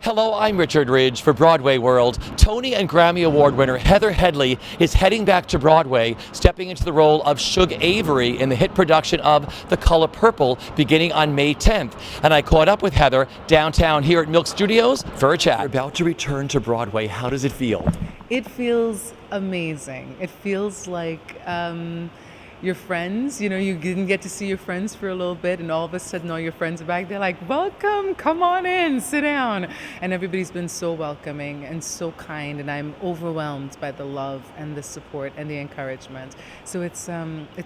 Hello, I'm Richard Ridge for Broadway World. Tony and Grammy Award winner Heather Headley is heading back to Broadway, stepping into the role of Shug Avery in the hit production of The Color Purple beginning on May 10th. And I caught up with Heather downtown here at Milk Studios for a chat. You're about to return to Broadway. How does it feel? It feels amazing. It feels like your friends, you didn't get to see your friends for a little bit, and all of a sudden all your friends are back. They're like, welcome, come on in, sit down. And everybody's been so welcoming and so kind, and I'm overwhelmed by the love and the support and the encouragement. So it's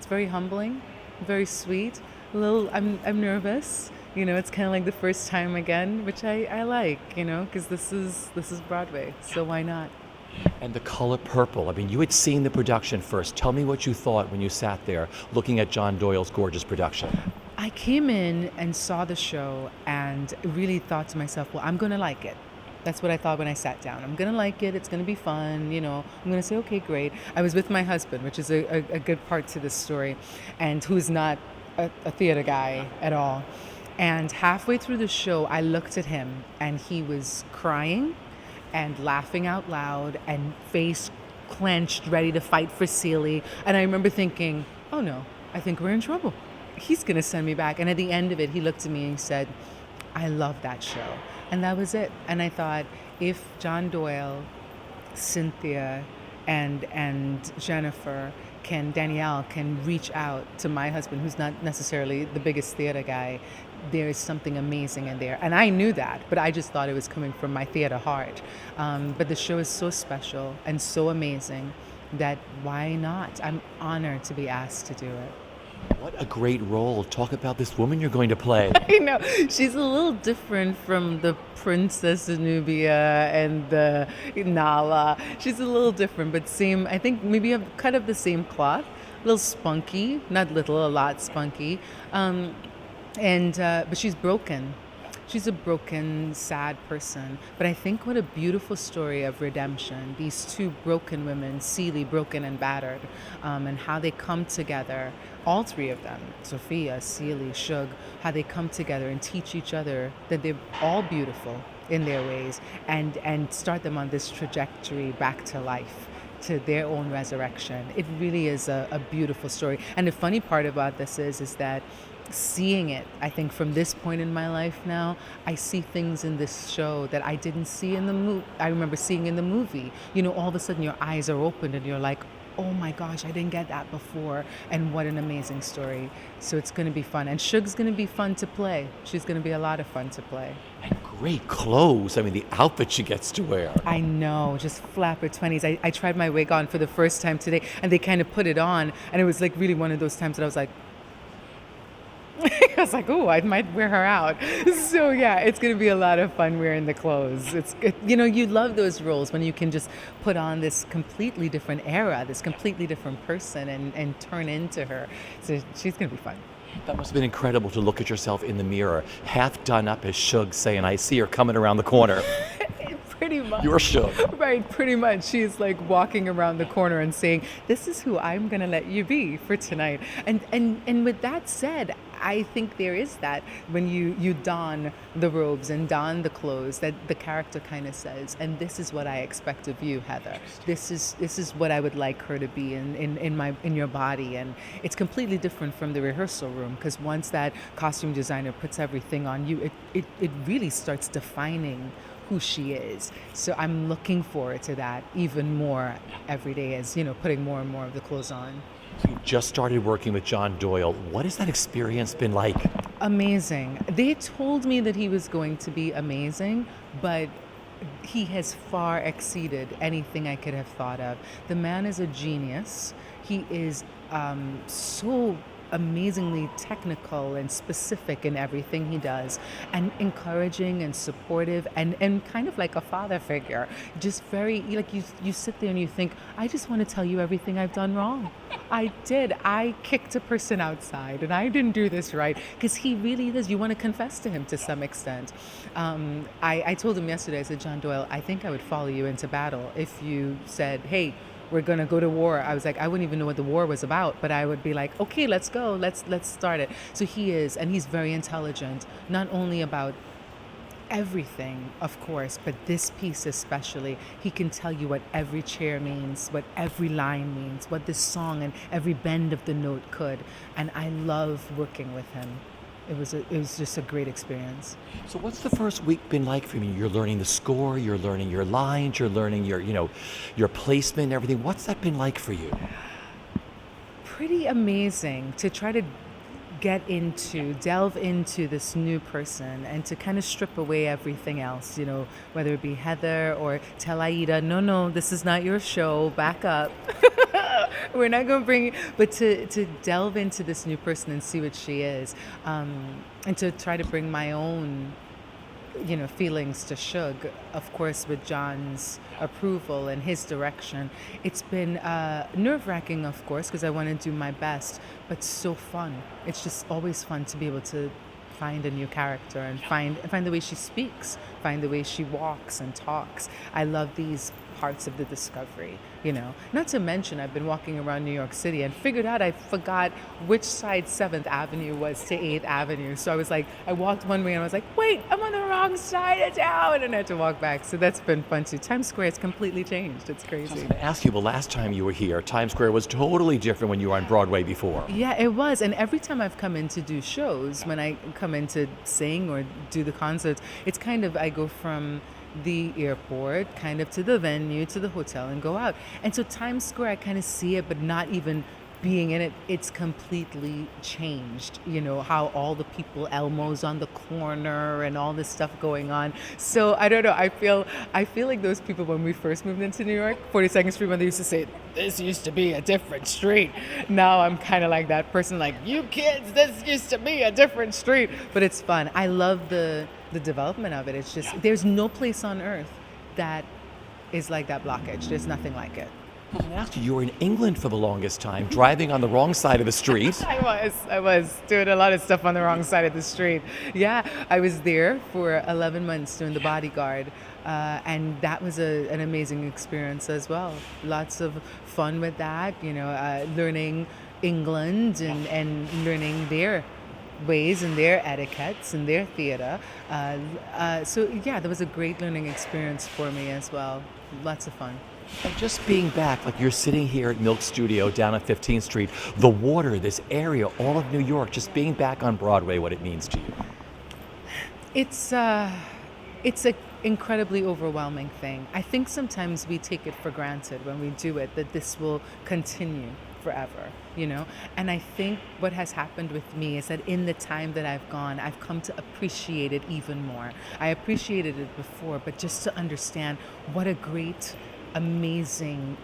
very humbling, very sweet. I'm nervous. It's kind of like the first time again, which I like, because this is Broadway, so why not? And The Color Purple, you had seen the production first. Tell me what you thought when you sat there looking at John Doyle's gorgeous production. I came in and saw the show and really thought to myself, well, I'm going to like it. That's what I thought when I sat down. I'm going to like it. It's going to be fun. I'm going to say, okay, great. I was with my husband, which is a good part to this story, and who's not a theater guy at all. And halfway through the show, I looked at him and he was crying and laughing out loud and face clenched, ready to fight for Celie. And I remember thinking, oh no, I think we're in trouble. He's gonna send me back. And at the end of it, he looked at me and he said, I love that show. And that was it. And I thought, if John Doyle, Cynthia, and Jennifer Danielle can reach out to my husband, who's not necessarily the biggest theater guy, there is something amazing in there. And I knew that, but I just thought it was coming from my theater heart. But the show is so special and so amazing that why not? I'm honored to be asked to do it. What a great role. Talk about this woman you're going to play. I know. She's a little different from the Princess of Nubia and the Nala. She's a little different, but same, I think maybe a cut of the same cloth. A little spunky, not little, a lot spunky. But she's broken. She's a broken, sad person. But I think what a beautiful story of redemption. These two broken women, Celie, broken and battered, and how they come together, all three of them, Sophia, Celie, Shug, how they come together and teach each other that they're all beautiful in their ways, and start them on this trajectory back to life, to their own resurrection. It really is a beautiful story. And the funny part about this is that seeing it, I think from this point in my life now, I see things in this show that I didn't see in the movie. I remember seeing in the movie. All of a sudden your eyes are opened and you're like, oh my gosh, I didn't get that before. And what an amazing story. So it's going to be fun. And Shug's going to be fun to play. She's going to be a lot of fun to play. And great clothes. The outfit she gets to wear. I know, just flapper 20s. I tried my wig on for the first time today, and they kind of put it on. And it was like really one of those times that I was like, oh, I might wear her out. So yeah, it's going to be a lot of fun wearing the clothes. You love those roles when you can just put on this completely different era, this completely different person, and turn into her. So she's going to be fun. That must have been incredible to look at yourself in the mirror, half done up as Shug, saying, I see her coming around the corner. Pretty much. You're Shug. Right, pretty much. She's like walking around the corner and saying, this is who I'm going to let you be for tonight. And with that said, I think there is that when you don the robes and don the clothes, that the character kind of says, and this is what I expect of you, Heather. This is what I would like her to be in your body. And it's completely different from the rehearsal room, because once that costume designer puts everything on you, it really starts defining who she is. So I'm looking forward to that even more every day, as putting more and more of the clothes on. You just started working with John Doyle. What has that experience been like? Amazing. They told me that he was going to be amazing, but he has far exceeded anything I could have thought of. The man is a genius. He is so amazingly technical and specific in everything he does, and encouraging and supportive, and kind of like a father figure. Just very, like, you sit there and you think, I just want to tell you everything I've done wrong. I kicked a person outside and I didn't do this right, because he really is. You want to confess to him to some extent. I told him yesterday, I said, John Doyle, I think I would follow you into battle if you said, hey, we're going to go to war. I was like, I wouldn't even know what the war was about, but I would be like, okay, let's go. Let's start it. So he is, and he's very intelligent, not only about everything, of course, but this piece especially, he can tell you what every chair means, what every line means, what this song and every bend of the note could. And I love working with him. It was just a great experience. So what's the first week been like for you? You're learning the score, you're learning your lines, you're learning your placement and everything. What's that been like for you? Pretty amazing to try to delve into this new person and to kind of strip away everything else, whether it be Heather or tell Aida, no, this is not your show, back up. We're not going to bring you, but to delve into this new person and see what she is, and to try to bring my own feelings to Shug, of course, with John's approval and his direction. It's been nerve-wracking, of course, because I want to do my best, but so fun. It's just always fun to be able to find a new character and find the way she speaks, find the way she walks and talks. I love these parts of the discovery, Not to mention, I've been walking around New York City and figured out I forgot which side 7th Avenue was to 8th Avenue. So I was like, I walked one way and I was like, wait, I'm on the wrong side of town, and I had to walk back. So that's been fun too. Times Square has completely changed. It's crazy. I was going to ask you, the last time you were here, Times Square was totally different when you were on Broadway before. Yeah, it was. And every time I've come in to do shows, when I come in to sing or do the concerts, it's kind of, I go from the airport kind of to the venue to the hotel and go out. And so Times Square, I kind of see it, but not even being in it, it's completely changed, how all the people, Elmo's on the corner and all this stuff going on. So I don't know, I feel like those people when we first moved into New York, 42nd Street, when they used to say, this used to be a different street. Now I'm kind of like that person, like, you kids, this used to be a different street. But it's fun. I love the development of it. It's just, there's no place on earth that is like that blockage. There's nothing like it. I was going to ask you, you were in England for the longest time, driving on the wrong side of the street. I was doing a lot of stuff on the wrong side of the street. Yeah, I was there for 11 months doing The Bodyguard, and that was an amazing experience as well. Lots of fun with that, learning England and learning their ways and their etiquettes and their theater. So yeah, that was a great learning experience for me as well. Lots of fun. And just being back, like you're sitting here at Milk Studio down on 15th Street, the water, this area, all of New York, just being back on Broadway, what it means to you. It's an incredibly overwhelming thing. I think sometimes we take it for granted when we do it, that this will continue forever, And I think what has happened with me is that in the time that I've gone, I've come to appreciate it even more. I appreciated it before, but just to understand what a great, amazing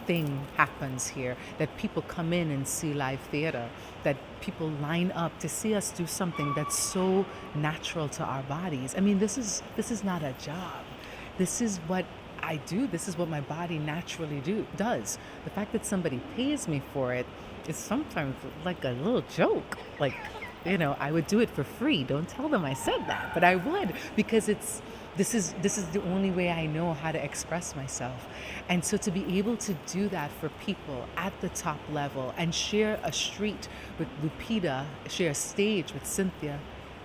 thing happens here, that people come in and see live theater, that people line up to see us do something that's so natural to our bodies. I mean, this is not a job. This is what I do. This is what my body naturally does. The fact that somebody pays me for it is sometimes like a little joke. Like, I would do it for free. Don't tell them I said that, but I would, because this is the only way I know how to express myself. And so to be able to do that for people at the top level and share a street with Lupita, share a stage with Cynthia,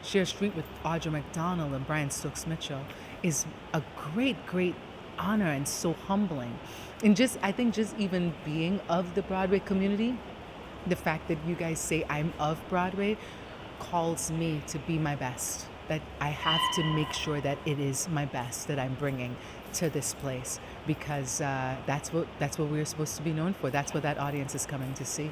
share a street with Audra McDonald and Brian Stokes Mitchell is a great, great honor and so humbling. And I think just even being of the Broadway community, the fact that you guys say I'm of Broadway calls me to be my best. That I have to make sure that it is my best that I'm bringing to this place, because that's what we're supposed to be known for. That's what that audience is coming to see.